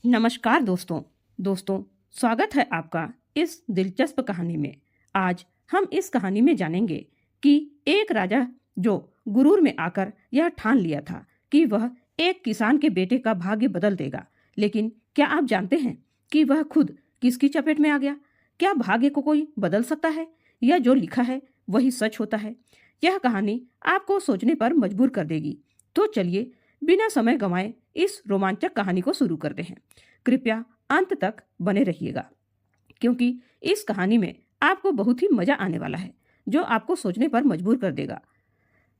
नमस्कार दोस्तों। दोस्तों, स्वागत है आपका इस दिलचस्प कहानी में। आज हम इस कहानी में जानेंगे कि एक राजा जो गुरूर में आकर यह ठान लिया था कि वह एक किसान के बेटे का भाग्य बदल देगा, लेकिन क्या आप जानते हैं कि वह खुद किसकी चपेट में आ गया? क्या भाग्य को कोई बदल सकता है या जो लिखा है वही सच होता है? यह कहानी आपको सोचने पर मजबूर कर देगी। तो चलिए, बिना समय गंवाए इस रोमांचक कहानी को शुरू करते हैं। कृपया अंत तक बने रहिएगा, क्योंकि इस कहानी में आपको बहुत ही मजा आने वाला है, जो आपको सोचने पर मजबूर कर देगा।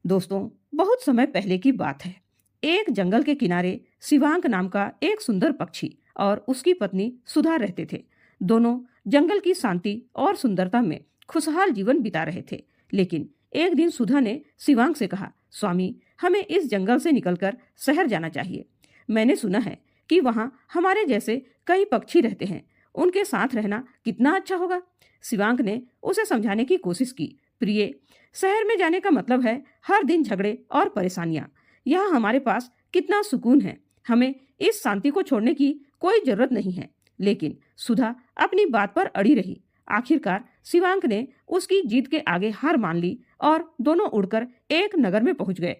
दोस्तों, बहुत समय पहले की बात है। एक जंगल के किनारे शिवांक नाम का एक सुंदर पक्षी और उसकी पत्नी सुधा रहते थे। दोनों जंगल की शांति और सुंदरता में खुशहाल जीवन बिता रहे थे। लेकिन एक दिन सुधा ने शिवांक से कहा, स्वामी, हमें इस जंगल से निकलकर शहर जाना चाहिए। मैंने सुना है कि वहाँ हमारे जैसे कई पक्षी रहते हैं। उनके साथ रहना कितना अच्छा होगा। शिवांक ने उसे समझाने की कोशिश की। प्रिय, शहर में जाने का मतलब है हर दिन झगड़े और परेशानियां। यहाँ हमारे पास कितना सुकून है। हमें इस शांति को छोड़ने की कोई जरूरत नहीं है। लेकिन सुधा अपनी बात पर अड़ी रही। आखिरकार शिवांक ने उसकी जीत के आगे हार मान ली और दोनों उड़कर एक नगर में पहुंच गए।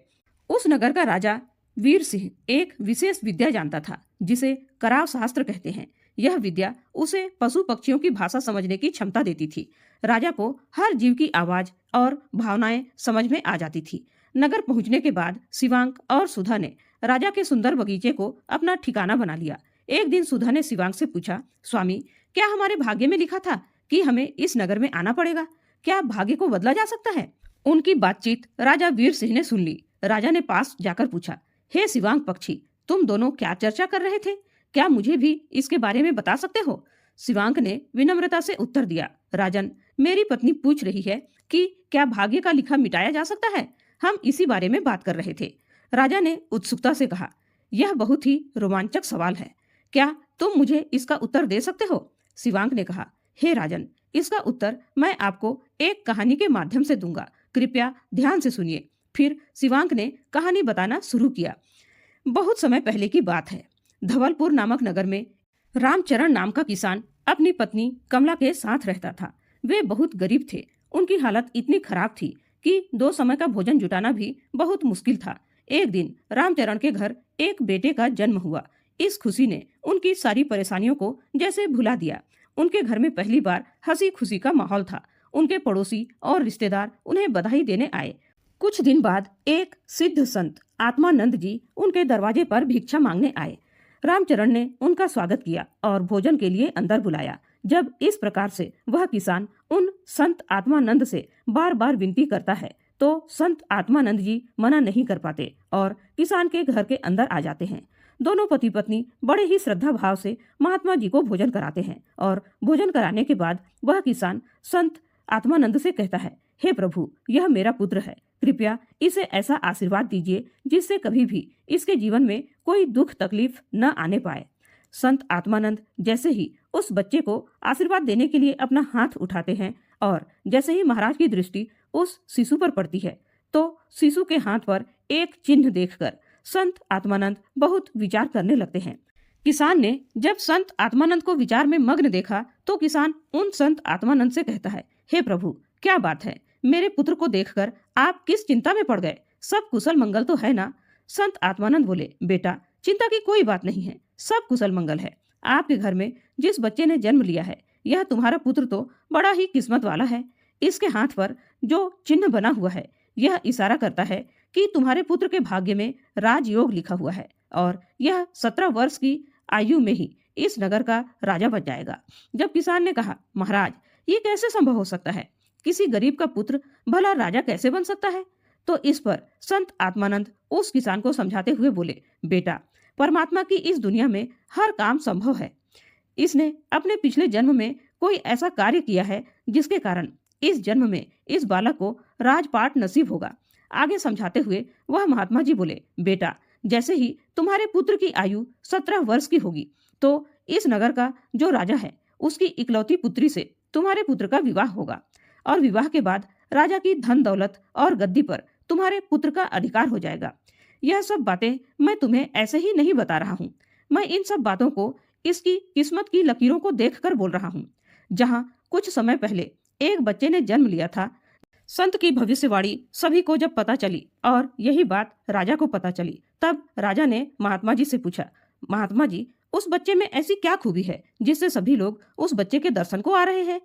उस नगर का राजा वीर सिंह एक विशेष विद्या जानता था, जिसे कराव शास्त्र कहते हैं। यह विद्या उसे पशु पक्षियों की भाषा समझने की क्षमता देती थी। राजा को हर जीव की आवाज और भावनाएं समझ में आ जाती थी। नगर पहुंचने के बाद शिवांक और सुधा ने राजा के सुंदर बगीचे को अपना ठिकाना बना लिया। एक दिन सुधा ने शिवांक से पूछा, स्वामी, क्या हमारे भाग्य में लिखा था कि हमें इस नगर में आना पड़ेगा? क्या भाग्य को बदला जा सकता है? उनकी बातचीत राजा वीर सिंह ने सुन ली। राजा ने पास जाकर पूछा, हे शिवांक पक्षी, तुम दोनों क्या चर्चा कर रहे थे? क्या मुझे भी इसके बारे में बता सकते हो? शिवांक ने विनम्रता से उत्तर दिया, राजन, मेरी पत्नी पूछ रही है कि क्या भाग्य का लिखा मिटाया जा सकता है। हम इसी बारे में बात कर रहे थे। राजा ने उत्सुकता से कहा, यह बहुत ही रोमांचक सवाल है। क्या तुम मुझे इसका उत्तर दे सकते हो? शिवांक ने कहा, हे राजन, इसका उत्तर मैं आपको एक कहानी के माध्यम से दूंगा। कृपया ध्यान से सुनिए। फिर शिवांक ने कहानी बताना शुरू किया। बहुत समय पहले की बात है। धवलपुर नामक नगर में रामचरण नाम का किसान अपनी पत्नी कमला के साथ रहता था। वे बहुत गरीब थे। उनकी हालत इतनी खराब थी कि 2 समय का भोजन जुटाना भी बहुत मुश्किल था। एक दिन रामचरण के घर एक बेटे का जन्म हुआ। इस खुशी ने उनकी सारी परेशानियों को जैसे भुला दिया। उनके घर में पहली बार हंसी खुशी का माहौल था। उनके पड़ोसी और रिश्तेदार उन्हें बधाई देने आए। कुछ दिन बाद एक सिद्ध संत आत्मानंद जी उनके दरवाजे पर भिक्षा मांगने आए। रामचरण ने उनका स्वागत किया और भोजन के लिए अंदर बुलाया। जब इस प्रकार से वह किसान उन संत आत्मानंद से बार बार विनती करता है, तो संत आत्मानंद जी मना नहीं कर पाते और किसान के घर के अंदर आ जाते हैं। दोनों पति पत्नी बड़े ही श्रद्धा भाव से महात्मा जी को भोजन कराते हैं और भोजन कराने के बाद वह किसान संत आत्मानंद से कहता है, हे प्रभु, यह मेरा पुत्र है। कृपया इसे ऐसा आशीर्वाद दीजिए जिससे कभी भी इसके जीवन में कोई दुख तकलीफ न आने पाए। संत आत्मानंद जैसे ही उस बच्चे को आशीर्वाद देने के लिए अपना हाथ उठाते हैं और जैसे ही महाराज की दृष्टि उस शिशु पर पड़ती है, तो शिशु के हाथ पर एक चिन्ह देखकर संत आत्मानंद बहुत विचार करने लगते हैं। किसान ने जब संत आत्मानंद को विचार में मग्न देखा, तो किसान उन संत आत्मानंद से कहता है, हे प्रभु, क्या बात है? मेरे पुत्र को देखकर आप किस चिंता में पड़ गए? सब कुशल मंगल तो है ना? संत आत्मानंद बोले, बेटा, चिंता की कोई बात नहीं है, सब कुशल मंगल है। आपके घर में जिस बच्चे ने जन्म लिया है, यह तुम्हारा पुत्र तो बड़ा ही किस्मत वाला है। इसके हाथ पर जो चिन्ह बना हुआ है, यह इशारा करता है कि तुम्हारे पुत्र के भाग्य में राजयोग लिखा हुआ है और यह 17 वर्ष की आयु में ही इस नगर का राजा बन जाएगा। जब किसान ने कहा, महाराज, ये कैसे संभव हो सकता है? किसी गरीब का पुत्र भला राजा कैसे बन सकता है? तो इस पर संत आत्मानंद उस किसान को समझाते हुए बोले, बेटा, परमात्मा की इस दुनिया में हर काम संभव है। इसने अपने पिछले जन्म में कोई ऐसा कार्य किया है जिसके कारण इस जन्म में इस बालक को राजपाट नसीब होगा। आगे समझाते हुए वह महात्मा जी बोले, बेटा, जैसे ही तुम्हारे पुत्र की आयु 17 वर्ष की होगी, तो इस नगर का जो राजा है, उसकी इकलौती पुत्री से तुम्हारे पुत्र का विवाह होगा और विवाह के बाद राजा की धन दौलत और गद्दी पर तुम्हारे पुत्र का अधिकार हो जाएगा। यह सब बातें मैं तुम्हें ऐसे ही नहीं बता रहा हूँ। मैं इन सब बातों को इसकी किस्मत की लकीरों को देखकर बोल रहा हूँ। जहाँ कुछ समय पहले एक बच्चे ने जन्म लिया था, संत की भविष्यवाणी सभी को जब पता चली और यही बात राजा को पता चली, तब राजा ने महात्मा जी से पूछा, महात्मा जी, उस बच्चे में ऐसी क्या खूबी है जिससे सभी लोग उस बच्चे के दर्शन को आ रहे हैं?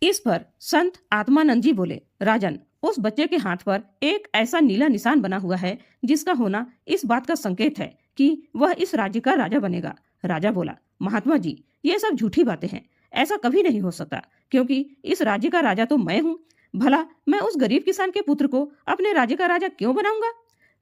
इस पर संत आत्मानंद जी बोले, राजन, उस बच्चे के हाथ पर एक ऐसा नीला निशान बना हुआ है जिसका होना इस बात का संकेत है कि वह इस राज्य का राजा बनेगा। राजा बोला, महात्मा जी, ये सब झूठी बातें हैं, ऐसा कभी नहीं हो सकता, क्योंकि इस राज्य का राजा तो मैं हूँ। भला मैं उस गरीब किसान के पुत्र को अपने राज्य का राजा क्यों बनाऊंगा?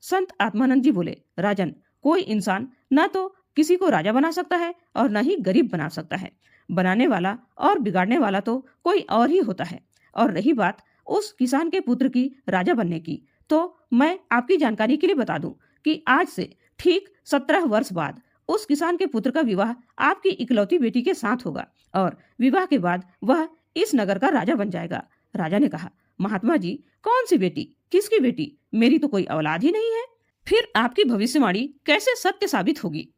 संत आत्मानंद जी बोले, राजन, कोई इंसान न तो किसी को राजा बना सकता है और न ही गरीब बना सकता है। बनाने वाला और बिगाड़ने वाला तो कोई और ही होता है। और रही बात उस किसान के पुत्र की राजा बनने की, तो मैं आपकी जानकारी के लिए बता दूं कि आज से ठीक 17 वर्ष बाद उस किसान के पुत्र का विवाह आपकी इकलौती बेटी के साथ होगा और विवाह के बाद वह इस नगर का राजा बन जाएगा। राजा ने कहा, महात्मा जी, कौन सी बेटी, किसकी बेटी? मेरी तो कोई औलाद ही नहीं है, फिर आपकी भविष्यवाणी कैसे सत्य साबित होगी?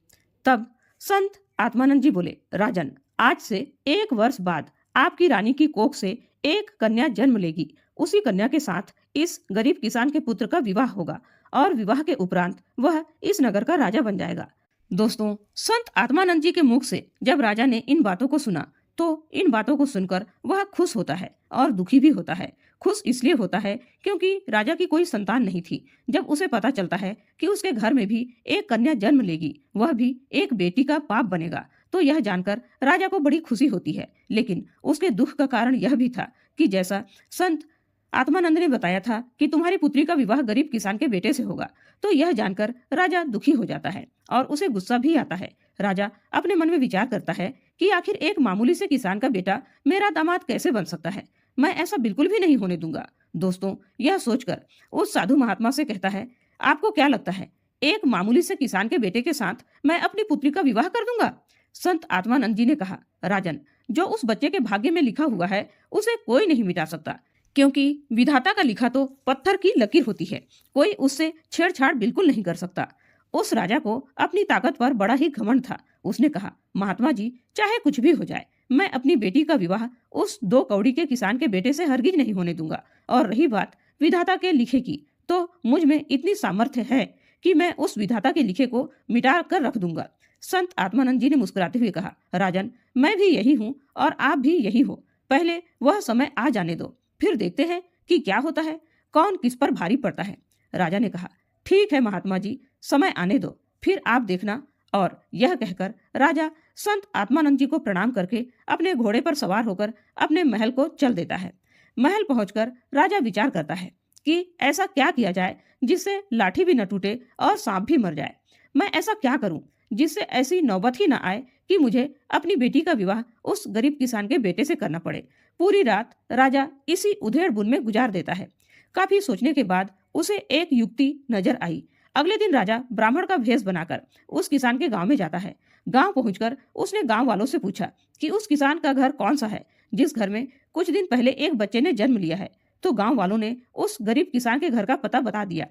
तब संत आत्मानंद जी बोले, राजन, आज से 1 वर्ष बाद आपकी रानी की कोख से एक कन्या जन्म लेगी। उसी कन्या के साथ इस गरीब किसान के पुत्र का विवाह होगा और विवाह के उपरांत वह इस नगर का राजा बन जाएगा। दोस्तों, संत आत्मानंद जी के मुख से जब राजा ने इन बातों को सुना, तो इन बातों को सुनकर वह खुश होता है और दुखी भी होता है। खुश इसलिए होता है क्योंकि राजा की कोई संतान नहीं थी। जब उसे पता चलता है कि उसके घर में भी एक कन्या जन्म लेगी, वह भी एक बेटी का बाप बनेगा, तो यह जानकर राजा को बड़ी खुशी होती है। लेकिन उसके दुख का कारण यह भी था कि जैसा संत आत्मानंद ने बताया था कि तुम्हारी पुत्री का विवाह गरीब किसान के बेटे से होगा, तो यह जानकर राजा दुखी हो जाता है और उसे गुस्सा भी आता है। राजा अपने मन में विचार करता है कि आखिर एक मामूली से किसान का बेटा मेरा दामाद कैसे बन सकता है? मैं ऐसा बिल्कुल भी नहीं होने दूंगा। दोस्तों, यह सोचकर उस साधु महात्मा से कहता है, आपको क्या लगता है, एक मामूली से किसान के बेटे के साथ मैं अपनी पुत्री का विवाह कर दूंगा? संत आत्मानंद जी ने कहा, राजन, जो उस बच्चे के भाग्य में लिखा हुआ है उसे कोई नहीं मिटा सकता, क्योंकि विधाता का लिखा तो पत्थर की लकीर होती है, कोई उससे छेड़छाड़ बिल्कुल नहीं कर सकता। उस राजा को अपनी ताकत पर बड़ा ही घमंड था। उसने कहा, महात्मा जी, चाहे कुछ भी हो जाए, मैं अपनी बेटी का विवाह उस 2 कौड़ी के किसान के बेटे से हरगिज नहीं होने दूंगा। और रही बात विधाता के लिखे की, तो मुझ में इतनी सामर्थ्य है कि मैं उस विधाता के लिखे को मिटा कर रख दूंगा। संत आत्मानंद जी ने मुस्कुराते हुए कहा, राजन, मैं भी यही हूँ और आप भी यही हो। पहले वह समय आ जाने दो, फिर देखते हैं कि क्या होता है, कौन किस पर भारी पड़ता है। राजा ने कहा, ठीक है महात्मा जी, समय आने दो, फिर आप देखना। और यह कहकर राजा संत आत्मानंद जी को प्रणाम करके अपने घोड़े पर सवार होकर अपने महल को चल देता है। महल पहुंचकर राजा विचार करता है कि ऐसा क्या किया जाए जिससे लाठी भी न टूटे और सांप भी मर जाए। मैं ऐसा क्या करूं जिससे ऐसी नौबत ही न आए कि मुझे अपनी बेटी का विवाह उस गरीब किसान के बेटे से करना पड़े। पूरी रात राजा इसी उधेड़ बुन में गुजार देता है। काफी सोचने के बाद उसे एक युक्ति नजर आई। अगले दिन राजा ब्राह्मण का भेष बनाकर उस किसान के गांव में जाता है। गांव पहुंचकर उसने गांव वालों से पूछा कि उस किसान का घर कौन सा है जिस घर में कुछ दिन पहले एक बच्चे ने जन्म लिया है। तो गांव वालों ने उस गरीब किसान के घर का पता बता दिया।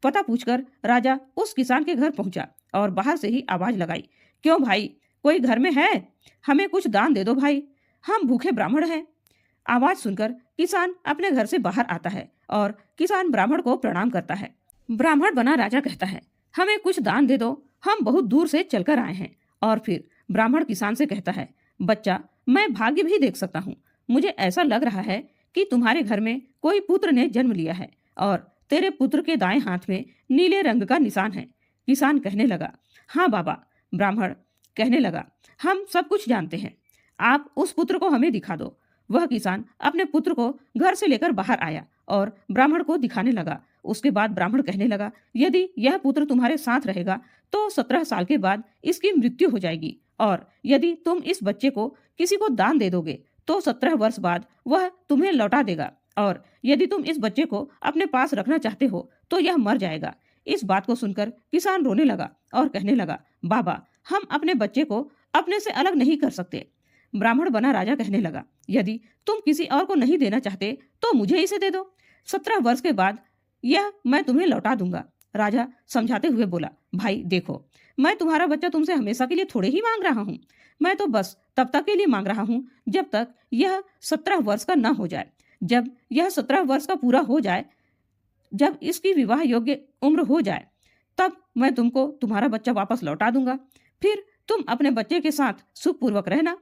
पता पूछकर राजा उस किसान के घर पहुंचा और बाहर से ही आवाज लगाई, क्यों भाई, कोई घर में है? हमें कुछ दान दे दो भाई, हम भूखे ब्राह्मण हैं। आवाज सुनकर किसान अपने घर से बाहर आता है और किसान ब्राह्मण को प्रणाम करता है। ब्राह्मण बना राजा कहता है, हमें कुछ दान दे दो, हम बहुत दूर से चलकर आए हैं। और फिर ब्राह्मण किसान से कहता है, बच्चा, मैं भाग्य भी देख सकता हूँ। मुझे ऐसा लग रहा है कि तुम्हारे घर में कोई पुत्र ने जन्म लिया है और तेरे पुत्र के दाएं हाथ में नीले रंग का निशान है। किसान कहने लगा, हाँ बाबा। ब्राह्मण कहने लगा, हम सब कुछ जानते हैं, आप उस पुत्र को हमें दिखा दो। वह किसान अपने पुत्र को घर से लेकर बाहर आया और ब्राह्मण को दिखाने लगा। उसके बाद ब्राह्मण कहने लगा, यदि यह पुत्र तुम्हारे साथ रहेगा तो 17 साल के बाद इसकी मृत्यु हो जाएगी, और यदि तुम इस बच्चे को किसी को दान दे दोगे तो 17 वर्ष बाद वह तुम्हें लौटा देगा, और यदि तुम इस बच्चे को अपने पास रखना चाहते हो तो यह मर जाएगा। इस बात को सुनकर किसान रोने लगा और कहने लगा, बाबा, हम अपने बच्चे को अपने से अलग नहीं कर सकते। ब्राह्मण बना राजा कहने लगा, यदि तुम किसी और को नहीं देना चाहते तो मुझे इसे दे दो, 17 वर्ष के बाद यह मैं तुम्हें लौटा दूंगा। राजा समझाते हुए बोला, भाई देखो, मैं तुम्हारा बच्चा तुमसे हमेशा के लिए थोड़े ही मांग रहा हूँ। मैं तो बस तब तक के लिए मांग रहा हूँ जब तक यह 17 वर्ष का न हो जाए। जब यह 17 वर्ष का पूरा हो जाए, जब इसकी विवाह योग्य उम्र हो जाए, तब मैं तुमको तुम्हारा बच्चा वापस लौटा दूंगा। फिर तुम अपने बच्चे के साथ सुखपूर्वक रहना।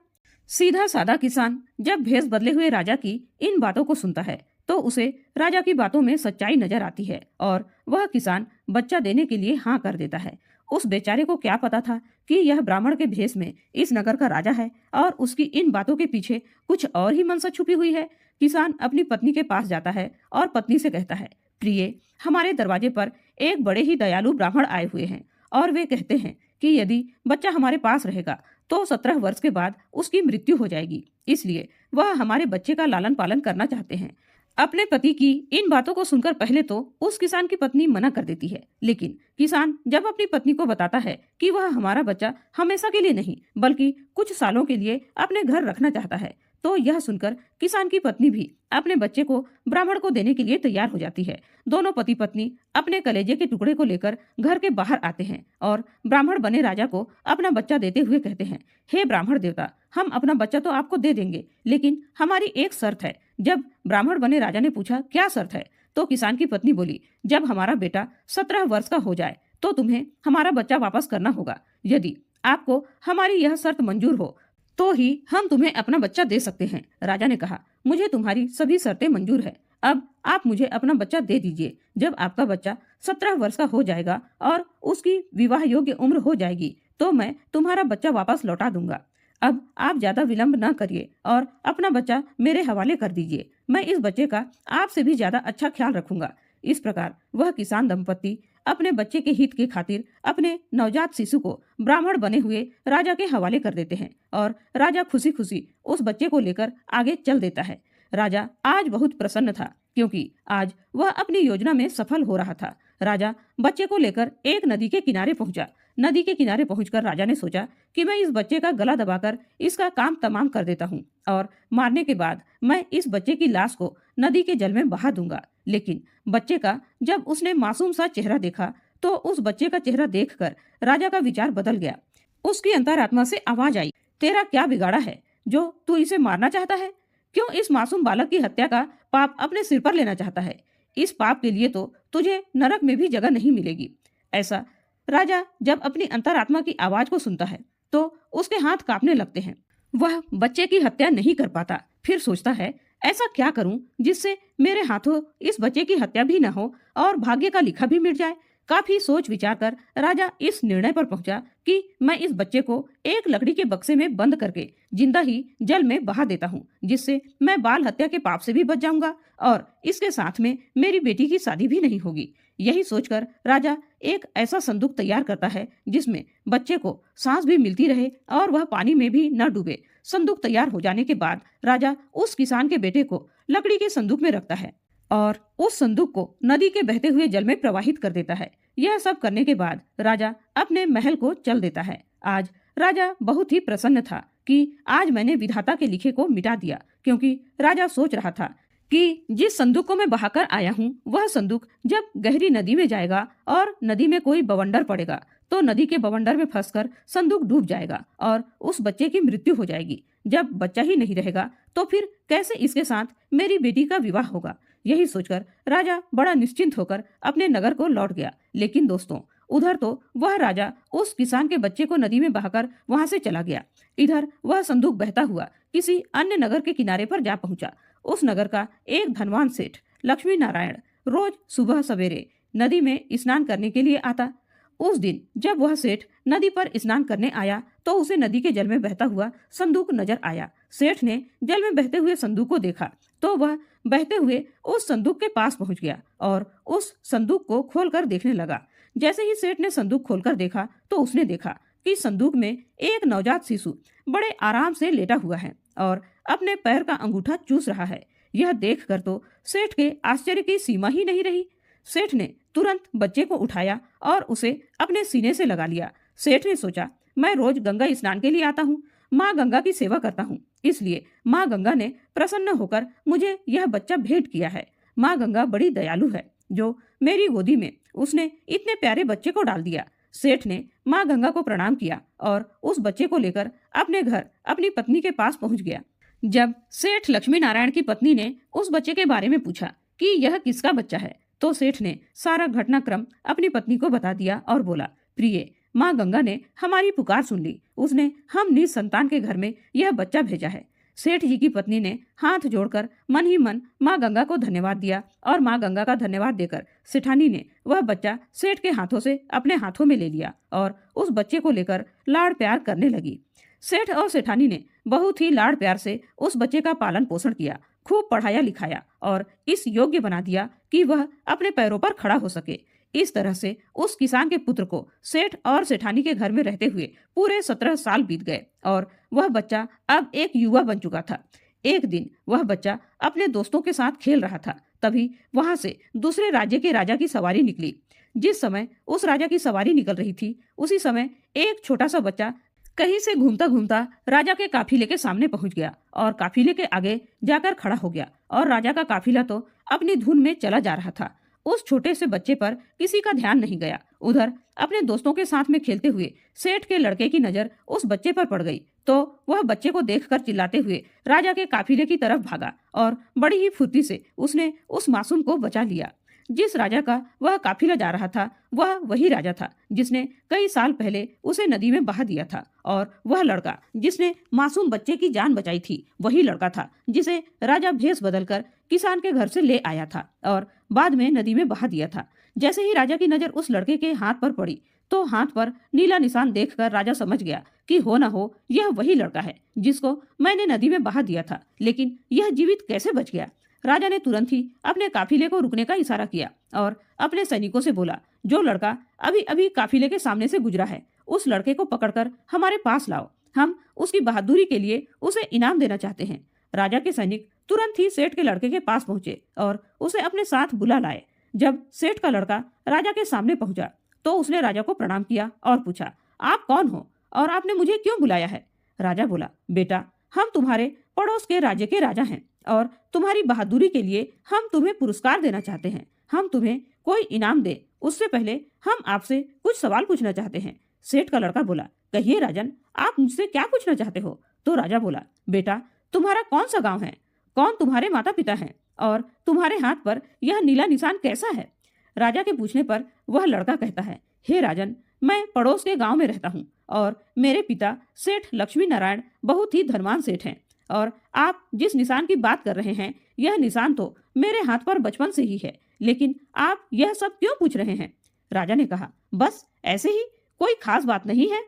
सीधा साधा किसान जब भेष बदले हुए राजा की इन बातों को सुनता है तो उसे राजा की बातों में सच्चाई नजर आती है और वह किसान बच्चा देने के लिए हाँ कर देता है। उस बेचारे को क्या पता था कि यह ब्राह्मण के भेष में इस नगर का राजा है और उसकी इन बातों के पीछे कुछ और ही मनसा छुपी हुई है। किसान अपनी पत्नी के पास जाता है और पत्नी से कहता है, प्रिय, हमारे दरवाजे पर एक बड़े ही दयालु ब्राह्मण आए हुए हैं और वे कहते हैं कि यदि बच्चा हमारे पास रहेगा तो 17 वर्ष के बाद उसकी मृत्यु हो जाएगी, इसलिए वह हमारे बच्चे का लालन पालन करना चाहते हैं। अपने पति की इन बातों को सुनकर पहले तो उस किसान की पत्नी मना कर देती है, लेकिन किसान जब अपनी पत्नी को बताता है कि वह हमारा बच्चा हमेशा के लिए नहीं बल्कि कुछ सालों के लिए अपने घर रखना चाहता है, तो यह सुनकर किसान की पत्नी भी अपने बच्चे को ब्राह्मण को देने के लिए तैयार हो जाती है। दोनों पति पत्नी अपने कलेजे के टुकड़े को लेकर घर के बाहर आते हैं और ब्राह्मण बने राजा को अपना बच्चा देते हुए कहते हैं, हे ब्राह्मण देवता, हम अपना बच्चा तो आपको दे देंगे, लेकिन हमारी एक शर्त है। जब ब्राह्मण बने राजा ने पूछा, क्या शर्त है? तो किसान की पत्नी बोली, जब हमारा बेटा 17 वर्ष का हो जाए तो तुम्हें हमारा बच्चा वापस करना होगा। यदि आपको हमारी यह शर्त मंजूर हो तो ही हम तुम्हें अपना बच्चा दे सकते हैं। राजा ने कहा, मुझे तुम्हारी सभी शर्तें मंजूर है, अब आप मुझे अपना बच्चा दे दीजिए। जब आपका बच्चा 17 वर्ष का हो जाएगा और उसकी विवाह योग्य उम्र हो जाएगी तो मैं तुम्हारा बच्चा वापस लौटा दूंगा। अब आप ज्यादा विलंब न करिए और अपना बच्चा मेरे हवाले कर दीजिए। मैं इस बच्चे का आपसे भी ज्यादा अच्छा ख्याल रखूंगा। इस प्रकार वह किसान दंपत्ति अपने बच्चे के हित की खातिर अपने नवजात शिशु को ब्राह्मण बने हुए राजा के हवाले कर देते हैं और राजा खुशी खुशी उस बच्चे को लेकर आगे चल देता है। राजा आज बहुत प्रसन्न था क्योंकि आज वह अपनी योजना में सफल हो रहा था। राजा बच्चे को लेकर एक नदी के किनारे पहुंचा। नदी के किनारे पहुंचकर राजा ने सोचा कि मैं इस बच्चे का गला दबाकर इसका काम तमाम कर देता हूँ और मारने के बाद मैं इस बच्चे की लाश को नदी के जल में बहा दूंगा। लेकिन बच्चे का जब उसने मासूम सा चेहरा देखा तो उस बच्चे का चेहरा देखकर राजा का विचार बदल गया। उसकी अंतरात्मा से आवाज आई, तेरा क्या बिगाड़ा है जो तू इसे मारना चाहता है? क्यों इस मासूम बालक की हत्या का पाप अपने सिर पर लेना चाहता है? इस पाप के लिए तो तुझे नरक में भी जगह नहीं मिलेगी। ऐसा राजा जब अपनी अंतरात्मा की आवाज को सुनता है तो उसके हाथ कांपने लगते हैं। वह बच्चे की हत्या नहीं कर पाता। फिर सोचता है, ऐसा क्या करूं जिससे मेरे हाथों इस बच्चे की हत्या भी न हो और भाग्य का लिखा भी मिट जाए। काफी सोच विचार कर राजा इस निर्णय पर पहुंचा कि मैं इस बच्चे को एक लकड़ी के बक्से में बंद करके जिंदा ही जल में बहा देता हूँ, जिससे मैं बाल हत्या के पाप से भी बच जाऊंगा और इसके साथ में मेरी बेटी की शादी भी नहीं होगी। यही सोचकर राजा एक ऐसा संदूक तैयार करता है जिसमें बच्चे को सांस भी मिलती रहे और वह पानी में भी न डूबे। संदूक तैयार हो जाने के बाद राजा उस किसान के बेटे को लकड़ी के संदूक में रखता है और उस संदूक को नदी के बहते हुए जल में प्रवाहित कर देता है। यह सब करने के बाद राजा अपने महल को चल देता है। आज राजा बहुत ही प्रसन्न था कि आज मैंने विधाता के लिखे को मिटा दिया, क्योंकि राजा सोच रहा था कि जिस संदूक को मैं बहाकर आया हूँ वह संदूक जब गहरी नदी में जाएगा और नदी में कोई बवंडर पड़ेगा तो नदी के बवंडर में फंसकर संदूक डूब जाएगा और उस बच्चे की मृत्यु हो जाएगी। जब बच्चा ही नहीं रहेगा तो फिर कैसे इसके साथ मेरी बेटी का विवाह होगा? यही सोचकर राजा बड़ा निश्चिंत होकर अपने नगर को लौट गया। लेकिन दोस्तों, उधर तो वह राजा उस किसान के बच्चे को नदी में बहाकर वहां से चला गया। इधर वह संदूक बहता हुआ किसी अन्य नगर के किनारे पर जा पहुंचा। उस नगर का एक धनवान सेठ लक्ष्मी नारायण रोज सुबह सवेरे नदी में स्नान करने के लिए आता। उस दिन जब वह सेठ नदी पर स्नान करने आया तो उसे नदी के जल में बहता हुआ संदूक नजर आया। सेठ ने जल में बहते हुए संदूक को देखा तो वह बहते हुए उस संदूक के पास पहुंच गया और उस संदूक को खोलकर देखने लगा। जैसे ही सेठ ने संदूक खोलकर देखा तो उसने देखा कि संदूक में एक नवजात शिशु बड़े आराम से लेटा हुआ है और अपने पैर का अंगूठा चूस रहा है। यह देखकर तो सेठ के आश्चर्य की सीमा ही नहीं रही। सेठ ने तुरंत बच्चे को उठाया और उसे अपने सीने से लगा लिया। सेठ ने सोचा, मैं रोज गंगा स्नान के लिए आता हूँ, माँ गंगा की सेवा करता हूँ, इसलिए माँ गंगा ने प्रसन्न होकर मुझे यह बच्चा भेंट किया है। माँ गंगा बड़ी दयालु है जो मेरी गोदी में उसने इतने प्यारे बच्चे को डाल दिया। सेठ ने माँ गंगा को प्रणाम किया और उस बच्चे को लेकर अपने घर अपनी पत्नी के पास पहुंच गया। जब सेठ लक्ष्मी नारायण की पत्नी ने उस बच्चे के बारे में पूछा कि यह किसका बच्चा है, तो सेठ ने सारा घटनाक्रम अपनी पत्नी को बता दिया और बोला, प्रिय, माँ गंगा ने हमारी पुकार सुन ली। उसने हम निज संतान के घर में यह बच्चा भेजा है। सेठ जी की पत्नी ने हाथ जोड़कर मन ही मन माँ गंगा को धन्यवाद दिया और माँ गंगा का धन्यवाद देकर सेठानी ने वह बच्चा सेठ के हाथों से अपने हाथों में ले लिया और उस बच्चे को लेकर लाड़ प्यार करने लगी। सेठ और सेठानी ने बहुत ही लाड़ प्यार से उस बच्चे का पालन पोषण किया, खूब पढ़ाया लिखाया और इस योग्य बना दिया कि वह अपने पैरों पर खड़ा हो सके। इस तरह से उस किसान के पुत्र को सेठ और सेठानी के घर में रहते हुए पूरे 17 साल बीत गए और वह बच्चा अब एक युवा बन चुका था। एक दिन वह बच्चा अपने दोस्तों के साथ खेल रहा था, तभी वहां से दूसरे राज्य के राजा की सवारी निकली। जिस समय उस राजा की सवारी निकल रही थी, उसी समय एक छोटा सा बच्चा कहीं से घूमता घूमता राजा के काफिले के सामने पहुंच गया और काफिले के आगे जाकर खड़ा हो गया और राजा का काफिला तो अपनी धुन में चला जा रहा था। उस छोटे से बच्चे पर किसी का ध्यान नहीं गया। उधर अपने दोस्तों के साथ में खेलते हुए सेठ के लड़के की नजर उस बच्चे पर पड़ गई, तो वह बच्चे को देखकर चिल्लाते हुए राजा के काफिले की तरफ भागा और बड़ी ही फुर्ती से उसने उस मासूम को बचा लिया। जिस राजा का वह काफिला जा रहा था, वह वही राजा था जिसने कई साल पहले उसे नदी में बहा दिया था, और वह लड़का जिसने मासूम बच्चे की जान बचाई थी, वही लड़का था जिसे राजा भेष बदलकर किसान के घर से ले आया था और बाद में नदी में बहा दिया था। जैसे ही राजा की नजर उस लड़के के हाथ पर पड़ी, तो हाथ पर नीला निशान देखकर राजा समझ गया कि हो न हो यह वही लड़का है जिसको मैंने नदी में बहा दिया था, लेकिन यह जीवित कैसे बच गया। राजा ने तुरंत ही अपने काफिले को रुकने का इशारा किया और अपने सैनिकों से बोला, जो लड़का अभी अभी काफिले के सामने से गुजरा है, उस लड़के को पकड़कर हमारे पास लाओ। हम उसकी बहादुरी के लिए उसे इनाम देना चाहते हैं। राजा के सैनिक तुरंत ही सेठ के लड़के के पास पहुंचे और उसे अपने साथ बुला लाए। जब सेठ का लड़का राजा के सामने पहुंचा, तो उसने राजा को प्रणाम किया और पूछा, आप कौन हो और आपने मुझे क्यों बुलाया है। राजा बोला, बेटा, हम तुम्हारे पड़ोस के राज्य के राजा हैं और तुम्हारी बहादुरी के लिए हम तुम्हें पुरस्कार देना चाहते हैं। हम तुम्हें कोई इनाम दे उससे पहले हम आपसे कुछ सवाल पूछना चाहते हैं। सेठ का लड़का बोला, कहिए राजन, आप मुझसे क्या पूछना चाहते हो। तो राजा बोला, बेटा, तुम्हारा कौन सा गांव है, कौन तुम्हारे माता पिता हैं और तुम्हारे हाथ पर यह नीला निशान कैसा है। राजा के पूछने पर वह लड़का कहता है, हे राजन, मैं पड़ोस के गांव में रहता हूँ और मेरे पिता सेठ लक्ष्मी नारायण बहुत ही धनवान सेठ हैं, और आप जिस निशान की बात कर रहे हैं, यह निशान तो मेरे हाथ पर बचपन से ही है, लेकिन आप यह सब क्यों पूछ रहे हैं। राजा ने कहा, बस ऐसे ही, कोई खास बात नहीं है।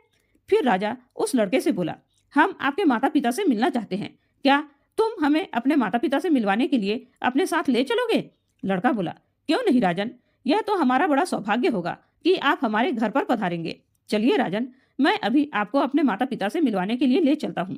फिर राजा उस लड़के से बोला, हम आपके माता पिता से मिलना चाहते हैं, क्या तुम हमें अपने माता पिता से मिलवाने के लिए अपने साथ ले चलोगे। लड़का बोला, क्यों नहीं राजन, यह तो हमारा बड़ा सौभाग्य होगा कि आप हमारे घर पर पधारेंगे। चलिए राजन, मैं अभी आपको अपने माता पिता से मिलवाने के लिए ले चलता हूँ।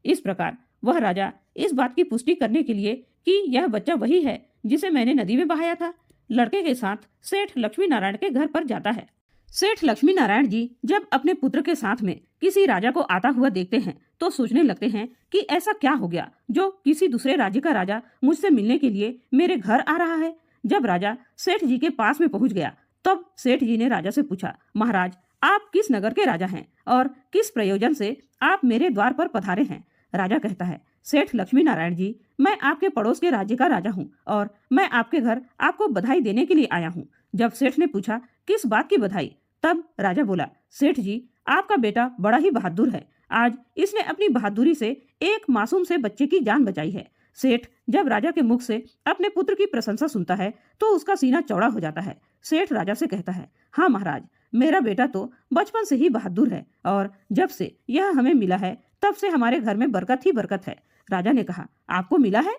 इस प्रकार वह राजा इस बात की पुष्टि करने के लिए कि यह बच्चा वही है जिसे मैंने नदी में बहाया था, लड़के के साथ सेठ लक्ष्मी नारायण के घर पर जाता है। सेठ लक्ष्मी नारायण जी जब अपने पुत्र के साथ में किसी राजा को आता हुआ देखते हैं, तो सोचने लगते हैं कि ऐसा क्या हो गया जो किसी दूसरे राज्य का राजा मुझसे मिलने के लिए मेरे घर आ रहा है। जब राजा सेठ जी के पास में पहुंच गया, तब सेठ जी ने राजा से पूछा, महाराज, आप किस नगर के राजा हैं और किस प्रयोजन से आप मेरे द्वार पर पधारे हैं। राजा कहता है, सेठ लक्ष्मी नारायण जी, मैं आपके पड़ोस के राज्य का राजा हूँ और मैं आपके घर आपको बधाई देने के लिए आया हूँ। जब सेठ ने पूछा, किस बात की बधाई, तब राजा बोला, सेठ जी, आपका बेटा बड़ा ही बहादुर है। आज इसने अपनी बहादुरी से एक मासूम से बच्चे की जान बचाई है। सेठ जब राजा के मुख से अपने पुत्र की प्रशंसा सुनता है, तो उसका सीना चौड़ा हो जाता है। सेठ राजा से कहता है, हाँ महाराज, मेरा बेटा तो बचपन से ही बहादुर है और जब से यह हमें मिला है, तब से हमारे घर में बरकत ही बरकत है। राजा ने कहा, आपको मिला है?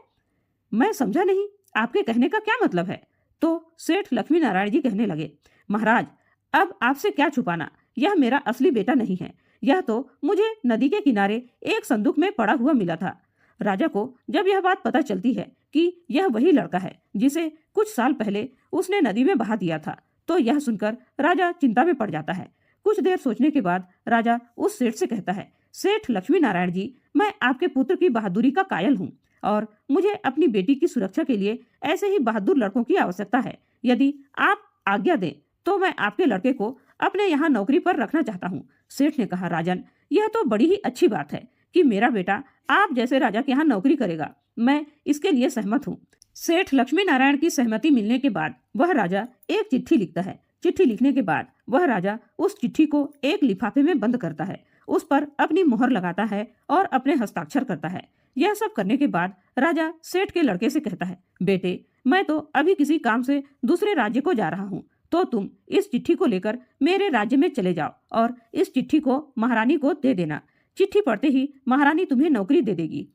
मैं समझा नहीं, आपके कहने का क्या मतलब है। तो सेठ लक्ष्मी नारायण जी कहने लगे, महाराज, अब आपसे क्या छुपाना, यह मेरा असली बेटा नहीं है। यह तो मुझे नदी के किनारे एक संदूक में पड़ा हुआ मिला था। राजा को जब यह बात पता चलती है कि यह वही लड़का है जिसे कुछ साल पहले उसने नदी में बहा दिया था, तो यह सुनकर राजा चिंता में पड़ जाता है। कुछ देर सोचने के बाद राजा उस सेठ से कहता है, सेठ लक्ष्मी नारायण जी, मैं आपके पुत्र की बहादुरी का कायल हूँ और मुझे अपनी बेटी की सुरक्षा के लिए ऐसे ही बहादुर लड़कों की आवश्यकता है। यदि आप आज्ञा दें तो मैं आपके लड़के को अपने यहाँ नौकरी पर रखना चाहता हूँ। सेठ ने कहा, राजन, यह तो बड़ी ही अच्छी बात है कि मेरा बेटा आप जैसे राजा के यहाँ नौकरी करेगा। मैं इसके लिए सहमत हूँ। सेठ लक्ष्मी नारायण की सहमति मिलने के बाद वह राजा एक चिट्ठी लिखता है। चिट्ठी लिखने के बाद वह राजा उस चिट्ठी को एक लिफाफे में बंद करता है, उस पर अपनी मोहर लगाता है और अपने हस्ताक्षर करता है। यह सब करने के बाद राजा सेठ के लड़के से कहता है, बेटे, मैं तो अभी किसी काम से दूसरे राज्य को जा रहा हूँ, तो तुम इस चिट्ठी को लेकर मेरे राज्य में चले जाओ और इस चिट्ठी को महारानी को दे देना। चिट्ठी पढ़ते ही महारानी तुम्हें नौकरी दे देगी।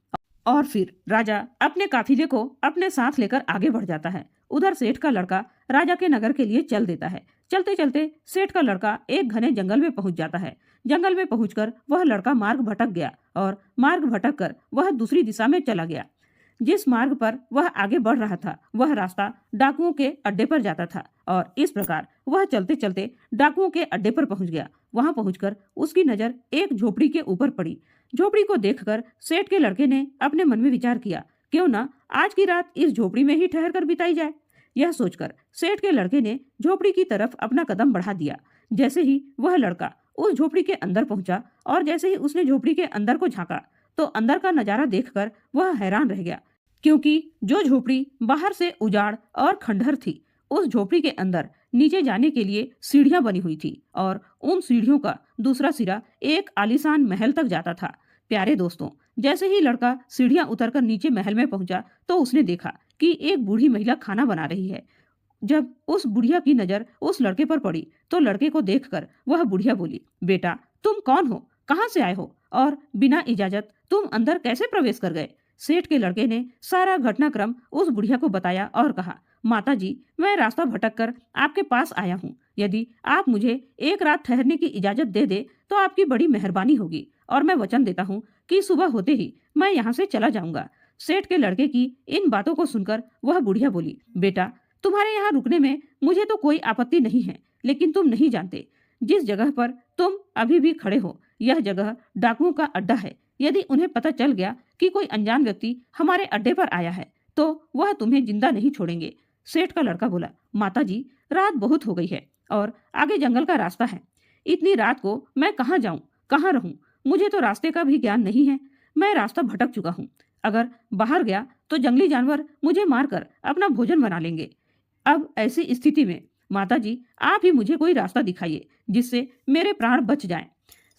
और फिर राजा अपने काफिले को अपने साथ लेकर आगे बढ़ जाता है। उधर सेठ का लड़का राजा के नगर के लिए चल देता है। चलते चलते सेठ का लड़का एक घने जंगल में पहुंच जाता है। जंगल में पहुंचकर वह लड़का मार्ग भटक गया और मार्ग भटक कर वह दूसरी दिशा में चला गया। जिस मार्ग पर वह आगे बढ़ रहा था वह रास्ता डाकुओं के अड्डे पर जाता था और इस प्रकार वह चलते चलते डाकुओं के अड्डे पर पहुंच गया। वहां पहुंचकर उसकी नजर एक झोपड़ी के ऊपर पड़ी। झोपड़ी को देखकर सेठ के लड़के ने अपने मन में विचार किया, क्यों ना आज की रात इस झोपड़ी में ही ठहर कर बिताई जाए। यह सोचकर सेठ के लड़के ने झोपड़ी की तरफ अपना कदम बढ़ा दिया। जैसे ही वह लड़का उस झोपड़ी के अंदर पहुंचा और जैसे ही उसने झोपड़ी के अंदर को झांका तो अंदर का नजारा देखकर वह हैरान रह गया, क्योंकि जो झोपड़ी बाहर से उजाड़ और खंडहर थी, उस झोपड़ी के अंदर नीचे जाने के लिए सीढ़ियां बनी हुई थी और उन सीढ़ियों का दूसरा सिरा एक आलीशान महल तक जाता था। प्यारे दोस्तों, जैसे ही लड़का सीढ़ियां उतरकर नीचे महल में पहुंचा तो उसने देखा कि एक बूढ़ी महिला खाना बना रही है। जब उस बुढ़िया की नजर उस लड़के पर पड़ी तो लड़के को देखकर वह बुढ़िया बोली, बेटा, तुम कौन हो, कहाँ से आए हो और बिना इजाजत तुम अंदर कैसे प्रवेश कर गए। सेठ के लड़के ने सारा घटनाक्रम उस बुढ़िया को बताया और कहा, माता जी, मैं रास्ता भटक कर आपके पास आया हूँ। यदि आप मुझे एक रात ठहरने की इजाजत दे दे तो आपकी बड़ी मेहरबानी होगी और मैं वचन देता हूँ कि सुबह होते ही मैं यहाँ से चला जाऊंगा। सेठ के लड़के की इन बातों को सुनकर वह बुढ़िया बोली, बेटा, तुम्हारे यहाँ रुकने में मुझे तो कोई आपत्ति नहीं है, लेकिन तुम नहीं जानते जिस जगह पर तुम अभी भी खड़े हो यह जगह डाकुओं का अड्डा है। यदि उन्हें पता चल गया कि कोई अनजान व्यक्ति हमारे अड्डे पर आया है तो वह तुम्हें जिंदा नहीं छोड़ेंगे। सेठ का लड़का बोला, माता जी, रात बहुत हो गई है और आगे जंगल का रास्ता है। इतनी रात को मैं कहाँ जाऊं, कहाँ रहूं? मुझे तो रास्ते का भी ज्ञान नहीं है। मैं रास्ता भटक चुका हूँ। अगर बाहर गया तो जंगली जानवर मुझे मारकर अपना भोजन बना लेंगे। अब ऐसी स्थिति में माता जी, आप ही मुझे कोई रास्ता दिखाइए जिससे मेरे प्राण बच जाएं।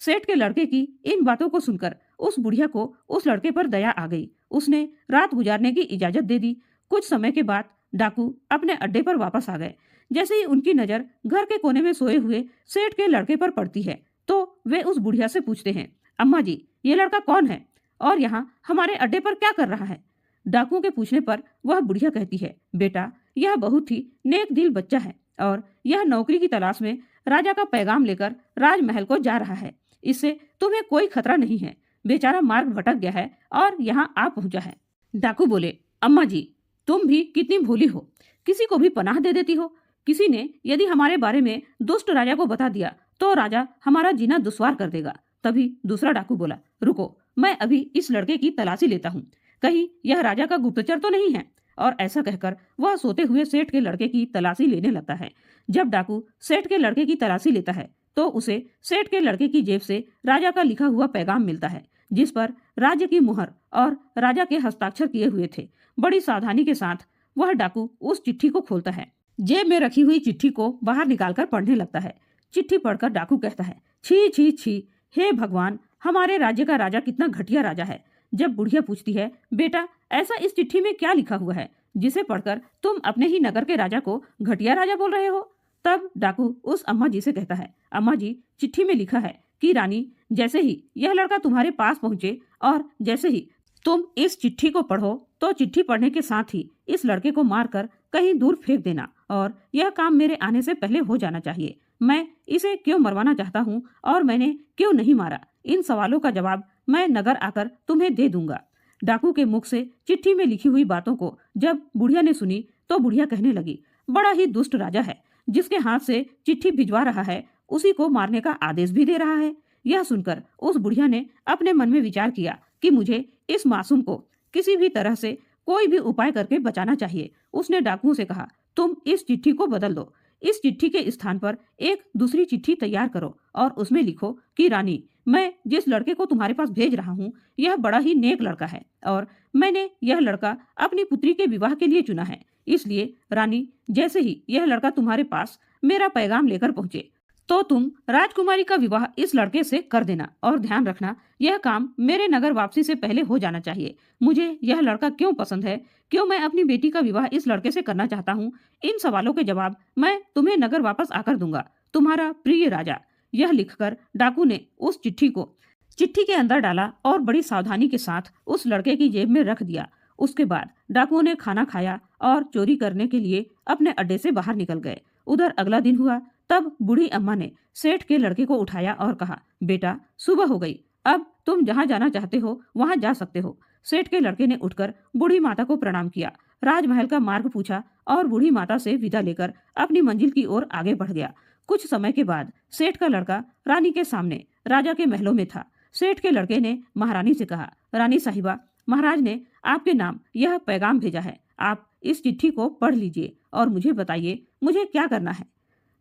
सेठ के लड़के की इन बातों को सुनकर उस बुढ़िया को उस लड़के पर दया आ गई। उसने रात गुजारने की इजाजत दे दी। कुछ समय के बाद डाकू अपने अड्डे पर वापस आ गए। जैसे ही उनकी नजर घर के कोने में सोए हुए सेठ के लड़के पर पड़ती है तो वे उस बुढ़िया से पूछते हैं, अम्मा जी, ये लड़का कौन है और यहाँ हमारे अड्डे पर क्या कर रहा है? डाकुओं के पूछने पर वह बुढ़िया कहती है, बेटा, यह बहुत ही नेक दिल बच्चा है और यह नौकरी की तलाश में राजा का पैगाम लेकर राजमहल को जा रहा है। इससे तुम्हें कोई खतरा नहीं है। बेचारा मार्ग भटक गया है और यहाँ आ पहुंचा है। डाकू बोले, अम्मा जी, तुम भी कितनी भोली हो, किसी को भी पनाह दे देती हो। किसी ने यदि हमारे बारे में दुष्ट राजा को बता दिया तो राजा हमारा जीना दुश्वार कर देगा। तभी दूसरा डाकू बोला, रुको, मैं अभी इस लड़के की तलाशी लेता हूँ, कहीं यह राजा का गुप्तचर तो नहीं है। और ऐसा कहकर वह सोते हुए सेठ के लड़के की तलाशी लेने लगता है। जब डाकू सेठ के लड़के की तलाशी लेता है तो उसे सेठ के लड़के की जेब से राजा का लिखा हुआ पैगाम मिलता है, जिस पर राज्य की मुहर और राजा के हस्ताक्षर किए हुए थे। बड़ी सावधानी के साथ वह डाकू उस चिट्ठी को खोलता है। जेब में रखी हुई चिट्ठी को बाहर निकालकर पढ़ने लगता है। चिट्ठी पढ़कर डाकू कहता है, छी छी छी, हे भगवान, हमारे राज्य का राजा कितना घटिया राजा है। जब बुढ़िया पूछती है, बेटा, ऐसा इस चिट्ठी में क्या लिखा हुआ है जिसे पढ़कर तुम अपने ही नगर के राजा को घटिया राजा बोल रहे हो? तब डाकू उस अम्मा जी से कहता है, अम्मा जी, चिट्ठी में लिखा है कि रानी, जैसे ही यह लड़का तुम्हारे पास पहुंचे और जैसे ही तुम इस चिट्ठी को पढ़ो तो चिट्ठी पढ़ने के साथ ही इस लड़के को मारकर कहीं दूर फेंक देना और यह काम मेरे आने से पहले हो जाना चाहिए। मैं इसे क्यों मरवाना चाहता हूँ और मैंने क्यों नहीं मारा, इन सवालों का जवाब मैं नगर आकर तुम्हें दे दूंगा। डाकू के मुख से चिट्ठी में लिखी हुई बातों को जब बुढ़िया ने सुनी तो बुढ़िया कहने लगी, बड़ा ही दुष्ट राजा है, जिसके हाथ से चिट्ठी भिजवा रहा है उसी को मारने का आदेश भी दे रहा है। यह सुनकर उस बुढ़िया ने अपने मन में विचार किया कि मुझे इस मासूम को किसी भी तरह से कोई भी उपाय करके बचाना चाहिए। उसने डाकुओं से कहा, तुम इस चिट्ठी को बदल दो, इस चिट्ठी के स्थान पर एक दूसरी चिट्ठी तैयार करो और उसमें लिखो कि रानी, मैं जिस लड़के को तुम्हारे पास भेज रहा हूँ यह बड़ा ही नेक लड़का है और मैंने यह लड़का अपनी पुत्री के विवाह के लिए चुना है। इसलिए रानी, जैसे ही यह लड़का तुम्हारे पास मेरा पैगाम लेकर पहुंचे तो तुम राजकुमारी का विवाह इस लड़के से कर देना और ध्यान रखना यह काम मेरे नगर वापसी से पहले हो जाना चाहिए। मुझे यह लड़का क्यों पसंद है, क्यों मैं अपनी बेटी का विवाह इस लड़के से करना चाहता हूँ, इन सवालों के जवाब मैं तुम्हें नगर वापस आकर दूंगा। तुम्हारा प्रिय राजा। यह लिखकर डाकू ने उस चिट्ठी को चिट्ठी के अंदर डाला और बड़ी सावधानी के साथ उस लड़के की जेब में रख दिया। उसके बाद डाकुओं ने खाना खाया और चोरी करने के लिए अपने अड्डे से बाहर निकल गए। उधर अगला दिन हुआ, तब बूढ़ी अम्मा ने सेठ के लड़के को उठाया और कहा, बेटा सुबह हो गई, अब तुम जहाँ जाना चाहते हो वहाँ जा सकते हो। सेठ के लड़के ने उठकर बूढ़ी माता को प्रणाम किया, राजमहल का मार्ग पूछा और बूढ़ी माता से विदा लेकर अपनी मंजिल की ओर आगे बढ़ गया। कुछ समय के बाद सेठ का लड़का रानी के सामने राजा के महलों में था। सेठ के लड़के ने महारानी से कहा, रानी साहिबा, महाराज ने आपके नाम यह पैगाम भेजा है, आप इस चिट्ठी को पढ़ लीजिए और मुझे बताइए मुझे क्या करना है।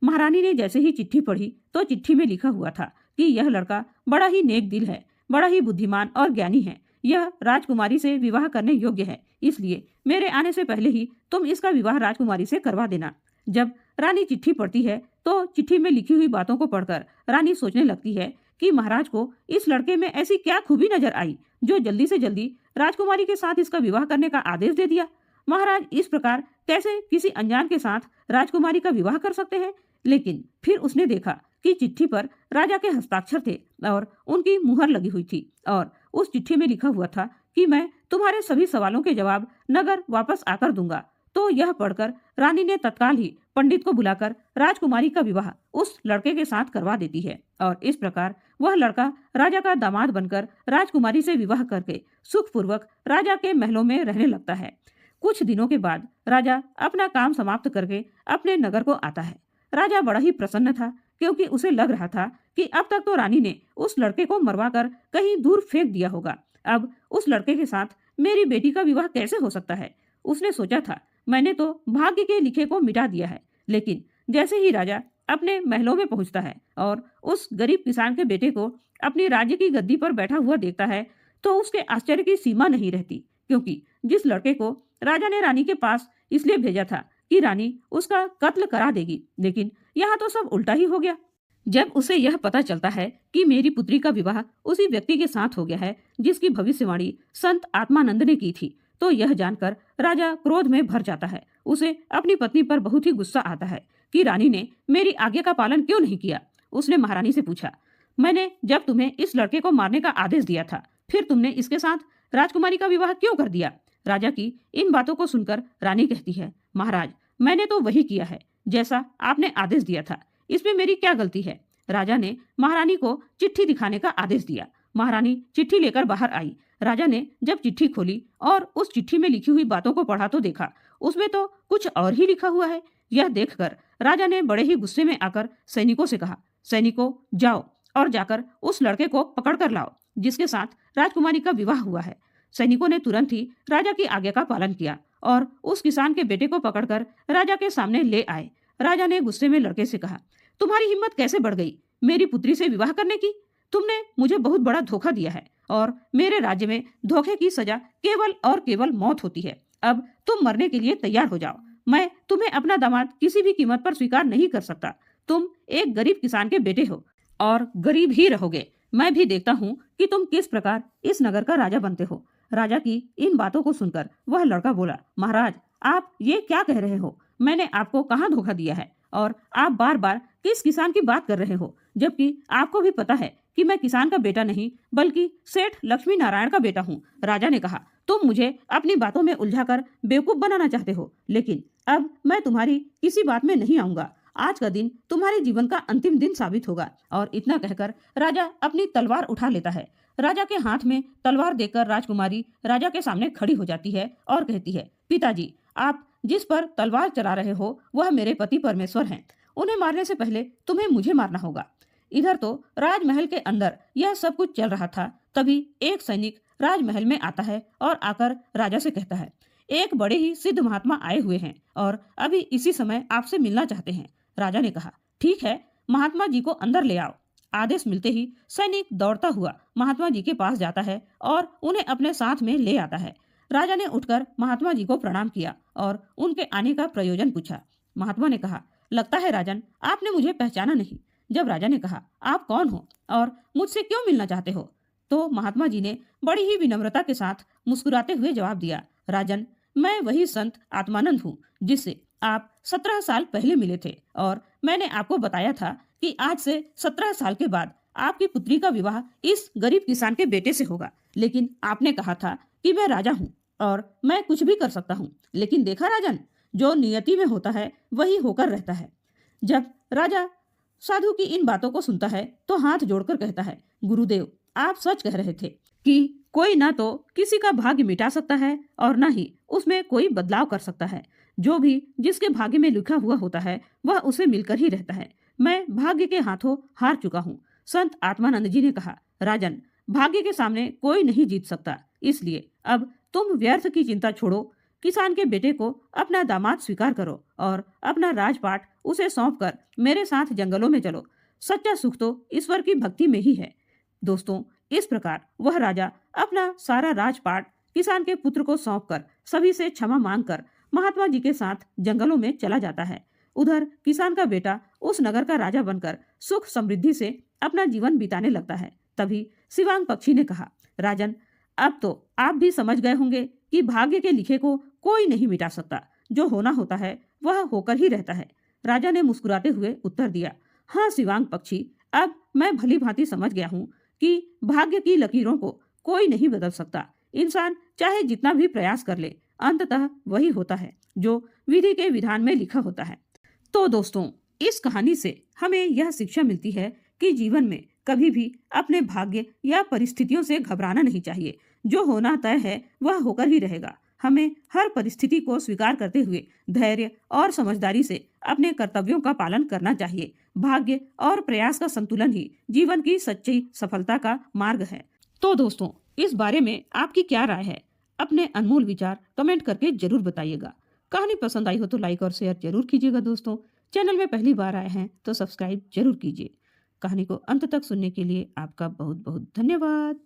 महारानी ने जैसे ही चिट्ठी पढ़ी तो चिट्ठी में लिखा हुआ था कि यह लड़का बड़ा ही नेक दिल है, बड़ा ही बुद्धिमान और ज्ञानी है, यह राजकुमारी से विवाह करने योग्य है, इसलिए मेरे आने से पहले ही तुम इसका विवाह राजकुमारी से करवा देना। जब रानी चिट्ठी पढ़ती है तो चिट्ठी में लिखी हुई बातों को पढ़कर रानी सोचने लगती है कि महाराज को इस लड़के में ऐसी क्या खूबी नजर आई जो जल्दी से जल्दी राजकुमारी के साथ इसका विवाह करने का आदेश दे दिया। महाराज इस प्रकार कैसे किसी अनजान के साथ राजकुमारी का विवाह कर सकते हैं। लेकिन फिर उसने देखा कि चिट्ठी पर राजा के हस्ताक्षर थे और उनकी मुहर लगी हुई थी और उस चिट्ठी में लिखा हुआ था कि मैं तुम्हारे सभी सवालों के जवाब नगर वापस आकर दूंगा। तो यह पढ़कर रानी ने तत्काल ही पंडित को बुलाकर राजकुमारी का विवाह उस लड़के के साथ करवा देती है और इस प्रकार वह लड़का राजा का दामाद बनकर राजकुमारी से विवाह करके सुखपूर्वक राजा के महलों में रहने लगता है। कुछ दिनों के बाद राजा अपना काम समाप्त करके अपने नगर को आता है। राजा बड़ा ही प्रसन्न था क्योंकि उसे लग रहा था कि अब तक तो रानी ने उस लड़के को मरवाकर कहीं दूर फेंक दिया होगा, अब उस लड़के के साथ मेरी बेटी का विवाह कैसे हो सकता है। उसने सोचा था, मैंने तो भाग्य के लिखे को मिटा दिया है। लेकिन जैसे ही राजा अपने महलों में पहुंचता है और उस गरीब किसान के बेटे को अपनी राज्य की गद्दी पर बैठा हुआ देखता है तो उसके आश्चर्य की सीमा नहीं रहती, क्योंकि जिस लड़के को राजा ने रानी के पास इसलिए भेजा था कि रानी उसका कत्ल करा देगी, लेकिन यहाँ तो सब उल्टा ही हो गया। जब उसे यह पता चलता है कि मेरी पुत्री का विवाह उसी व्यक्ति के साथ हो गया है जिसकी भविष्यवाणी संत आत्मानंद ने की थी, तो यह जानकर राजा क्रोध में भर जाता है। उसे अपनी पत्नी पर बहुत ही गुस्सा आता है कि रानी ने मेरी आज्ञा का पालन क्यों नहीं किया। उसने महारानी से पूछा, मैंने जब तुम्हें इस लड़के को मारने का आदेश दिया था, फिर तुमने इसके साथ राजकुमारी का विवाह क्यों कर दिया। राजा की इन बातों को सुनकर रानी कहती है, महाराज, मैंने तो वही किया है जैसा आपने आदेश दिया था, इसमें मेरी क्या गलती है। राजा ने महारानी को चिट्ठी दिखाने का आदेश दिया। महारानी चिट्ठी लेकर बाहर आई। राजा ने जब चिट्ठी खोली और उस चिट्ठी में लिखी हुई बातों को पढ़ा तो देखा उसमें तो कुछ और ही लिखा हुआ है। यह देखकर राजा ने बड़े ही गुस्से में आकर सैनिकों से कहा, सैनिकों, जाओ और जाकर उस लड़के को पकड़ कर लाओ जिसके साथ राजकुमारी का विवाह हुआ है। सैनिकों ने तुरंत ही राजा की आज्ञा का पालन किया और उस किसान के बेटे को पकड़कर राजा के सामने ले आए। राजा ने गुस्से में लड़के से कहा, तुम्हारी हिम्मत कैसे बढ़ गई मेरी पुत्री से विवाह करने की। तुमने मुझे बहुत बड़ा धोखा दिया है और मेरे राज्य में धोखे की सजा केवल और केवल मौत होती है। अब तुम मरने के लिए तैयार हो जाओ। मैं तुम्हें अपना दामाद किसी भी कीमत पर स्वीकार नहीं कर सकता। तुम एक गरीब किसान के बेटे हो और गरीब ही रहोगे। मैं भी देखता हूँ कि तुम किस प्रकार इस नगर का राजा बनते हो। राजा की इन बातों को सुनकर वह लड़का बोला, महाराज, आप ये क्या कह रहे हो। मैंने आपको कहाँ धोखा दिया है और आप बार बार किस किसान की बात कर रहे हो, जबकि आपको भी पता है कि मैं किसान का बेटा नहीं बल्कि सेठ लक्ष्मी नारायण का बेटा हूँ। राजा ने कहा, तुम मुझे अपनी बातों में उलझाकर बेवकूफ बनाना चाहते हो, लेकिन अब मैं तुम्हारी किसी बात में नहीं आऊंगा। आज का दिन तुम्हारे जीवन का अंतिम दिन साबित होगा। और इतना कहकर राजा अपनी तलवार उठा लेता है। राजा के हाथ में तलवार देखकर राजकुमारी राजा के सामने खड़ी हो जाती है और कहती है, पिताजी, आप जिस पर तलवार चला रहे हो वह मेरे पति परमेश्वर हैं। उन्हें मारने से पहले तुम्हें मुझे मारना होगा। इधर तो राजमहल के अंदर यह सब कुछ चल रहा था। तभी एक सैनिक राजमहल में आता है और आकर राजा से कहता है, एक बड़े ही सिद्ध महात्मा आए हुए हैं और अभी इसी समय आपसे मिलना चाहते हैं। राजा ने कहा, ठीक है, महात्मा जी को अंदर ले आओ। आदेश मिलते ही सैनिक दौड़ता हुआ महात्मा जी के पास जाता है और उन्हें अपने साथ में ले आता है। राजा ने उठकर महात्मा जी को प्रणाम किया और उनके आने का प्रयोजन पूछा। महात्मा ने कहा, लगता है राजन, आपने मुझे पहचाना नहीं। जब राजा ने कहा, आप कौन हो और मुझसे क्यों मिलना चाहते हो, तो महात्मा जी ने बड़ी ही विनम्रता के साथ मुस्कुराते हुए जवाब दिया, राजन, मैं वही संत आत्मानंद हूँ जिससे आप 17 साल पहले मिले थे और मैंने आपको बताया था कि आज से 17 साल के बाद आपकी पुत्री का विवाह इस गरीब किसान के बेटे से होगा। लेकिन आपने कहा था कि मैं राजा हूँ और मैं कुछ भी कर सकता हूँ, लेकिन देखा राजन, जो नियति में होता है वही होकर रहता है। जब राजा साधु की इन बातों को सुनता है तो हाथ जोड़कर कहता है, गुरुदेव, आप सच कह रहे थे कि कोई ना तो किसी का भाग्य मिटा सकता है और ना ही उसमें कोई बदलाव कर सकता है। जो भी जिसके भाग्य में लिखा हुआ होता है वह उसे मिलकर ही रहता है। मैं भाग्य के हाथों हार चुका हूँ। संत आत्मानंद जी ने कहा, राजन, भाग्य के सामने कोई नहीं जीत सकता, इसलिए अब तुम व्यर्थ की चिंता छोड़ो। किसान के बेटे को अपना दामाद स्वीकार करो और अपना राजपाट उसे सौंपकर मेरे साथ जंगलों में चलो। सच्चा सुख तो ईश्वर की भक्ति में ही है। दोस्तों, इस प्रकार वह राजा अपना सारा राजपाट किसान के पुत्र को सौंपकर सभी से क्षमा मांगकर महात्मा जी के साथ जंगलों में चला जाता है। उधर किसान का बेटा उस नगर का राजा बनकर सुख समृद्धि से अपना जीवन बिताने लगता है। तभी शिवांग पक्षी ने कहा, राजन, अब तो आप भी समझ गए होंगे कि भाग्य के लिखे को कोई नहीं मिटा सकता। जो होना होता है वह होकर ही रहता है। राजा ने मुस्कुराते हुए उत्तर दिया, हाँ शिवांग पक्षी, अब मैं भली भांति समझ गया हूँ कि भाग्य की लकीरों को कोई नहीं बदल सकता। इंसान चाहे जितना भी प्रयास कर ले, अंततः वही होता है जो विधि के विधान में लिखा होता है। तो दोस्तों, इस कहानी से हमें यह शिक्षा मिलती है कि जीवन में कभी भी अपने भाग्य या परिस्थितियों से घबराना नहीं चाहिए। जो होना तय है वह होकर ही रहेगा। हमें हर परिस्थिति को स्वीकार करते हुए धैर्य और समझदारी से अपने कर्तव्यों का पालन करना चाहिए। भाग्य और प्रयास का संतुलन ही जीवन की सच्ची सफलता का मार्ग है। तो दोस्तों, इस बारे में आपकी क्या राय है? अपने अनमोल विचार कमेंट करके जरूर बताइएगा। कहानी पसंद आई हो तो लाइक और शेयर जरूर कीजिएगा। दोस्तों, चैनल में पहली बार आए हैं तो सब्सक्राइब जरूर कीजिए। कहानी को अंत तक सुनने के लिए आपका बहुत बहुत धन्यवाद।